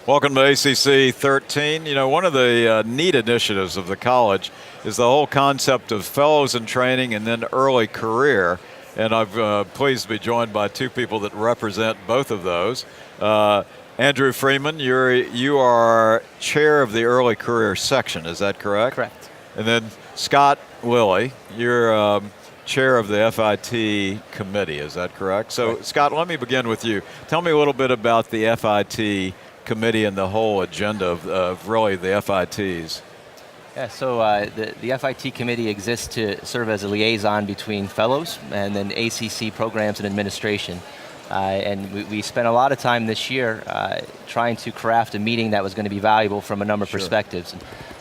Welcome to ACC.13. You know, one of the neat initiatives of the college is the whole concept of fellows in training and then early career. And I'm pleased to be joined by two people that represent both of those. Andrew Freeman, you are chair of the early career section, is that correct? Correct. And then Scott Lilly, you're chair of the FIT committee, is that correct? So Right. Scott, let me begin with you. Tell me a little bit about the FIT committee and the whole agenda of really the FITs. Yeah, so the FIT committee exists to serve as a liaison between fellows and then ACC programs and administration. And we spent a lot of time this year trying to craft a meeting that was going to be valuable from a number of perspectives.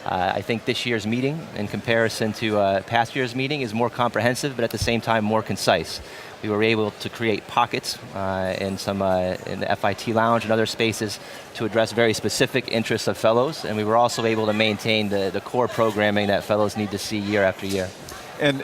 I think this year's meeting, in comparison to past year's meeting, is more comprehensive, but at the same time more concise. We were able to create pockets in the FIT lounge and other spaces to address very specific interests of fellows, and we were also able to maintain the core programming that fellows need to see year after year. And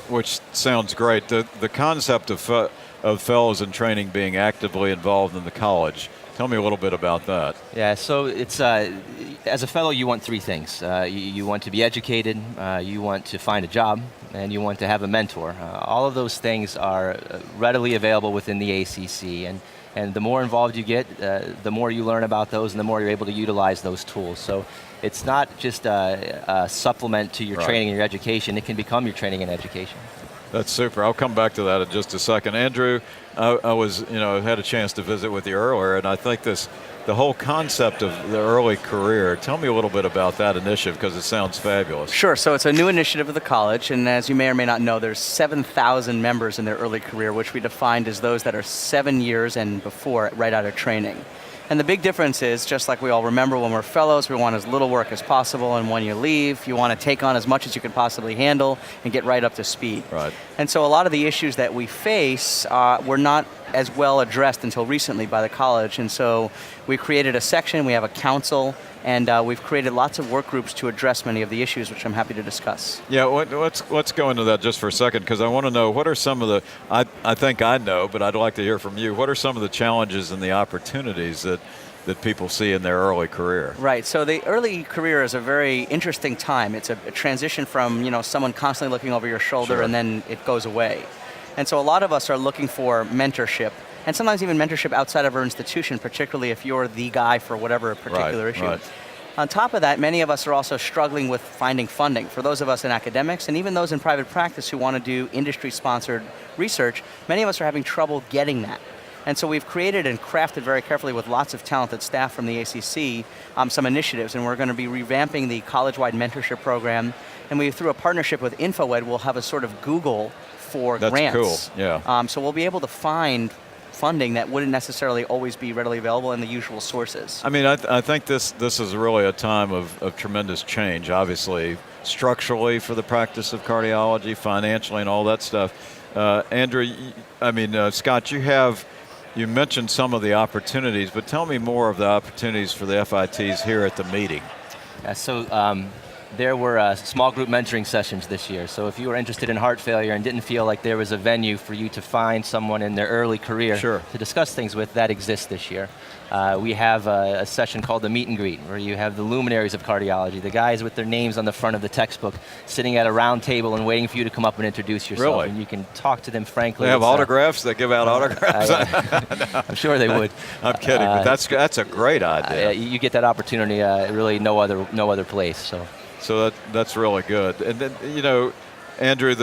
which sounds great. The concept of fellows in training being actively involved in the college. Tell me a little bit about that. Yeah, so it's, as a fellow, you want three things. You want to be educated, you want to find a job, and you want to have a mentor. All of those things are readily available within the ACC, and the more involved you get, the more you learn about those and the more you're able to utilize those tools. So it's not just a supplement to your training and your education, it can become your training and education. That's super. I'll come back to that in just a second. Andrew, I had a chance to visit with you earlier, and I think the whole concept of the early career, tell me a little bit about that initiative because it sounds fabulous. Sure, so it's a new initiative of the college, and as you may or may not know, there's 7,000 members in their early career, which we defined as those that are 7 years and before right out of training. And the big difference is, just like we all remember when we're fellows, we want as little work as possible, and when you leave, you want to take on as much as you can possibly handle and get right up to speed. Right. And so a lot of the issues that we face were not as well addressed until recently by the college, and so we created a section, we have a council, and we've created lots of work groups to address many of the issues, which I'm happy to discuss. Yeah, let's go into that just for a second, because I want to know what are some of the, I think I know, but I'd like to hear from you, what are some of the challenges and the opportunities that people see in their early career? Right, so the early career is a very interesting time. It's a transition from someone constantly looking over your shoulder and then it goes away. And so a lot of us are looking for mentorship, and sometimes even mentorship outside of our institution, particularly if you're the guy for whatever particular issue. Right. On top of that, many of us are also struggling with finding funding. For those of us in academics, and even those in private practice who want to do industry-sponsored research, many of us are having trouble getting that. And so we've created and crafted very carefully with lots of talented staff from the ACC some initiatives, and we're going to be revamping the college-wide mentorship program, and through a partnership with InfoEd, we'll have a sort of Google for grants. That's cool, yeah. So we'll be able to find funding that wouldn't necessarily always be readily available in the usual sources. I mean, I think this is really a time of tremendous change, obviously, structurally for the practice of cardiology, financially, and all that stuff. Andrew, Scott, you mentioned some of the opportunities, but tell me more of the opportunities for the FITs here at the meeting. So there were small group mentoring sessions this year. So if you were interested in heart failure and didn't feel like there was a venue for you to find someone in their early career to discuss things with, that exists this year. We have a session called the Meet and Greet, where you have the luminaries of cardiology, the guys with their names on the front of the textbook, sitting at a round table and waiting for you to come up and introduce yourself. Really? And you can talk to them frankly. They have autographs? They give out autographs? I'm sure they would. I'm kidding, but that's a great idea. You get that opportunity really no other place. So that's really good. And then, Andrew,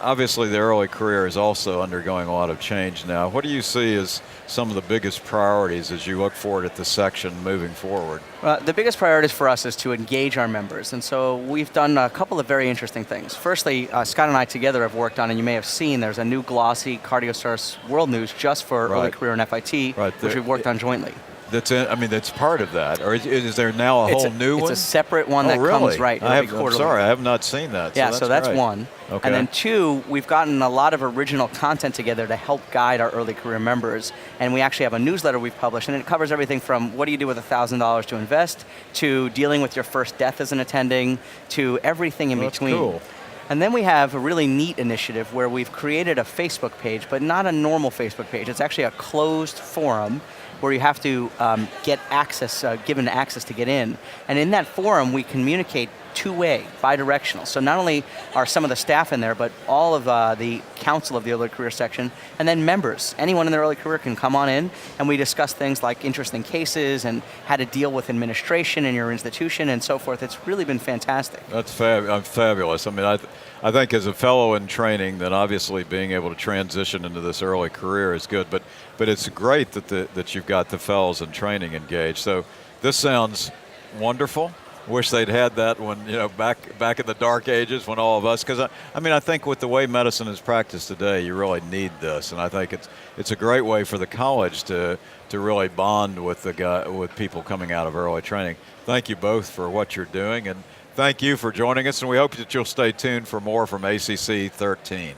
obviously the early career is also undergoing a lot of change now. What do you see as some of the biggest priorities as you look forward at the section moving forward? The biggest priorities for us is to engage our members, and so we've done a couple of very interesting things. Firstly, Scott and I together have worked on, and you may have seen, there's a new glossy CardioSource World News just for early career and FIT, which we've worked on jointly. That's part of that, or is there now a whole new one? It's a separate one that comes I'm sorry, I have not seen that. So that's one. Okay. And then two, we've gotten a lot of original content together to help guide our early career members, and we actually have a newsletter we've published, and it covers everything from what do you do with $1,000 to invest, to dealing with your first death as an attending, to everything in between. Cool. And then we have a really neat initiative where we've created a Facebook page, but not a normal Facebook page. It's actually a closed forum where you have to get access, given access to get in. And in that forum, we communicate two-way, bi-directional. So not only are some of the staff in there, but all of the council of the early career section, and then members. Anyone in their early career can come on in, and we discuss things like interesting cases and how to deal with administration in your institution and so forth. It's really been fantastic. That's fabulous. I mean, I think as a fellow in training, then obviously being able to transition into this early career is good, but it's great that you've got the fellows in training engaged. So this sounds wonderful. Wish they'd had that when, back in the dark ages when all of us, because I think with the way medicine is practiced today, you really need this, and I think it's a great way for the college to really bond with with people coming out of early training. Thank you both for what you're doing, and thank you for joining us, and we hope that you'll stay tuned for more from ACC 13.